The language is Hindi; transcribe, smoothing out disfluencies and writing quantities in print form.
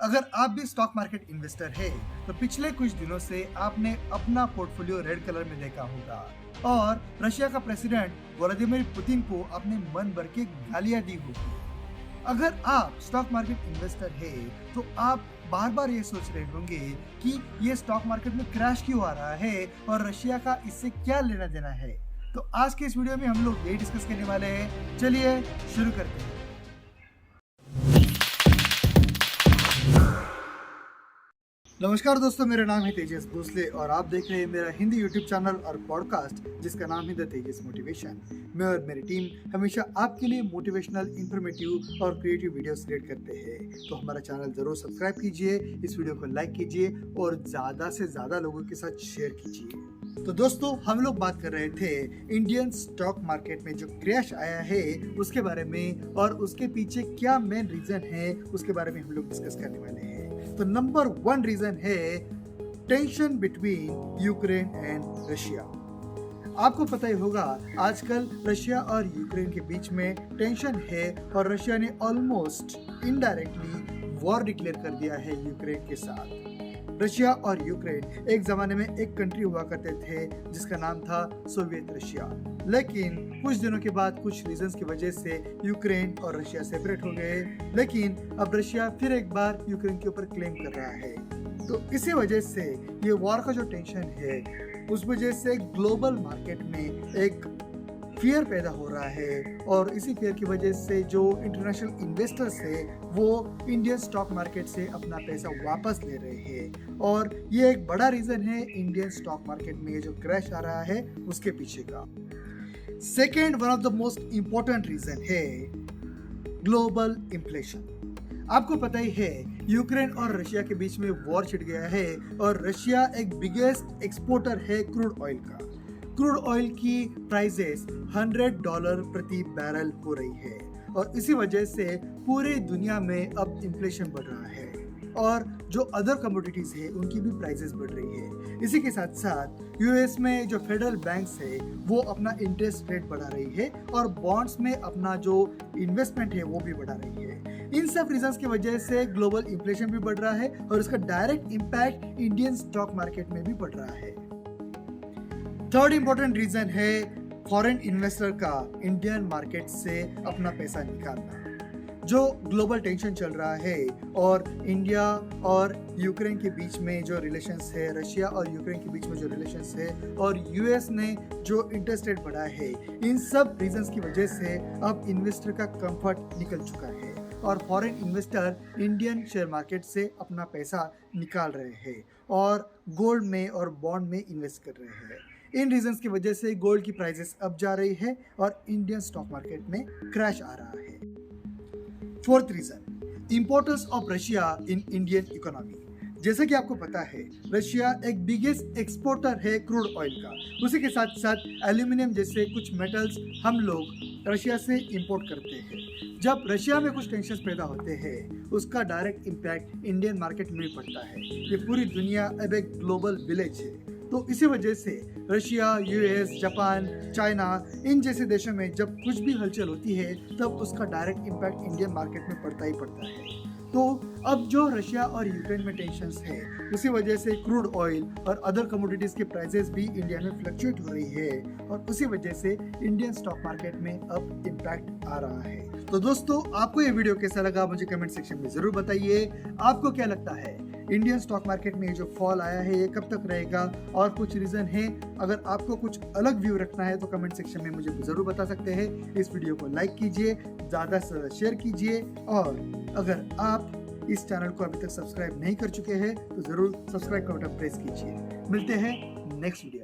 अगर आप भी स्टॉक मार्केट इन्वेस्टर है तो पिछले कुछ दिनों से आपने अपना पोर्टफोलियो रेड कलर में देखा होगा और रशिया का प्रेसिडेंट व्लादिमीर पुतिन को अपने मन भर के गालियां दी होगी। अगर आप स्टॉक मार्केट इन्वेस्टर है तो आप बार बार ये सोच रहे होंगे कि ये स्टॉक मार्केट में क्रैश क्यों आ रहा है और रशिया का इससे क्या लेना देना है। तो आज के इस वीडियो में हम लोग यही डिस्कस करने वाले हैं। चलिए शुरू करते हैं। नमस्कार दोस्तों, मेरा नाम है तेजस भोसले और आप देख रहे हैं मेरा हिंदी यूट्यूब चैनल और पॉडकास्ट जिसका नाम है द तेजस मोटिवेशन। मैं और मेरी टीम हमेशा आपके लिए मोटिवेशनल, इंफॉर्मेटिव और क्रिएटिव वीडियोस क्रिएट करते हैं। तो हमारा चैनल जरूर सब्सक्राइब कीजिए, इस वीडियो को लाइक कीजिए और ज़्यादा से ज़्यादा लोगों के साथ शेयर कीजिए। तो दोस्तों, हम लोग बात कर रहे थे इंडियन स्टॉक मार्केट में जो क्रैश आया है उसके बारे में और उसके पीछे क्या मेन रीजन है उसके बारे में हम लोग डिस्कस करने वाले हैं। तो नंबर 1 रीजन है tension between Ukraine and Russia. आपको पता ही होगा आजकल रशिया और यूक्रेन के बीच में टेंशन है और रशिया ने ऑलमोस्ट इनडायरेक्टली वॉर डिक्लेयर कर दिया है यूक्रेन के साथ। रशिया और यूक्रेन एक जमाने में एक कंट्री हुआ करते थे जिसका नाम था सोवियत रशिया, लेकिन कुछ दिनों के बाद कुछ रीजंस की वजह से यूक्रेन और रशिया सेपरेट हो गए। लेकिन अब रशिया फिर एक बार यूक्रेन के ऊपर क्लेम कर रहा है। तो इसी वजह से ये वॉर का जो टेंशन है उस वजह से ग्लोबल मार्केट में एक फियर पैदा हो रहा है और इसी फियर की वजह से जो इंटरनेशनल इन्वेस्टर्स है वो इंडियन स्टॉक मार्केट से अपना पैसा वापस ले रहे हैं और ये एक बड़ा रीजन है इंडियन स्टॉक मार्केट में ये जो क्रैश आ रहा है उसके पीछे का। Second, one of the most important reason है ग्लोबल इन्फ्लेशन। आपको पता ही है यूक्रेन और रशिया के बीच में वॉर छिड़ गया है और रशिया एक बिगेस्ट एक्सपोर्टर है क्रूड ऑयल का। क्रूड ऑयल की प्राइसेस $100 प्रति बैरल हो रही है और इसी वजह से पूरी दुनिया में अब इन्फ्लेशन बढ़ रहा है और जो अदर कमोडिटीज है उनकी भी प्राइसेस बढ़ रही है। इसी के साथ साथ यूएस में जो फेडरल बैंक्स है वो अपना इंटरेस्ट रेट बढ़ा रही है और बॉन्ड्स में अपना जो इन्वेस्टमेंट है वो भी बढ़ा रही है। इन सब रीजंस की वजह से ग्लोबल इन्फ्लेशन भी बढ़ रहा है और इसका direct impact Indian stock market में भी पड़ रहा है। थर्ड इंपॉर्टेंट रीजन है फॉरेन इन्वेस्टर का इंडियन मार्केट से अपना पैसा निकालना। जो ग्लोबल टेंशन चल रहा है और इंडिया और यूक्रेन के बीच में जो रिलेशंस है, रशिया और यूक्रेन के बीच में जो रिलेशंस है और यूएस ने जो इंटरेस्ट रेट बढ़ाया है, इन सब रीजंस की वजह से अब इन्वेस्टर का कंफर्ट निकल चुका है और foreign investor Indian share market से अपना पैसा निकाल रहे हैं और गोल्ड में और बॉन्ड में इन्वेस्ट कर रहे हैं। इन रीजंस की वजह से गोल्ड की प्राइसेस अब जा रही है और इंडियन स्टॉक मार्केट में क्रैश आ रहा है। Fourth reason, importance of Russia in Indian economy. जैसे कि आपको पता है रशिया एक बिगेस्ट एक्सपोर्टर है क्रूड ऑयल का। उसी के साथ साथ एल्यूमिनियम जैसे कुछ मेटल्स हम लोग रशिया से इंपोर्ट करते हैं। जब रशिया में कुछ टेंशन पैदा होते हैं उसका डायरेक्ट इम्पैक्ट इंडियन मार्केट में पड़ता है। ये पूरी दुनिया अब एक ग्लोबल विलेज है। तो इसी वजह से Russia, US, Japan, China in जैसे देशों में जब कुछ भी हलचल होती है तब उसका डायरेक्ट इम्पैक्ट इंडियन मार्केट में पड़ता ही पड़ता है। तो अब जो रशिया और यूक्रेन में टेंशन्स है उसी वजह से क्रूड ऑयल और अदर कमोडिटीज के प्राइसेस भी इंडिया में फ्लक्चुएट हो रही है और उसी वजह से इंडियन स्टॉक मार्केट में अब इम्पैक्ट आ रहा है। तो दोस्तों, आपको ये वीडियो कैसा लगा मुझे कमेंट सेक्शन में जरूर बताइए। आपको क्या लगता है इंडियन स्टॉक मार्केट में जो फॉल आया है ये कब तक रहेगा और कुछ रीजन है? अगर आपको कुछ अलग व्यू रखना है तो कमेंट सेक्शन में मुझे जरूर बता सकते हैं। इस वीडियो को लाइक कीजिए, ज़्यादा से ज़्यादा शेयर कीजिए और अगर आप इस चैनल को अभी तक सब्सक्राइब नहीं कर चुके हैं तो ज़रूर सब्सक्राइब का बटन प्रेस कीजिए। मिलते हैं नेक्स्ट वीडियो।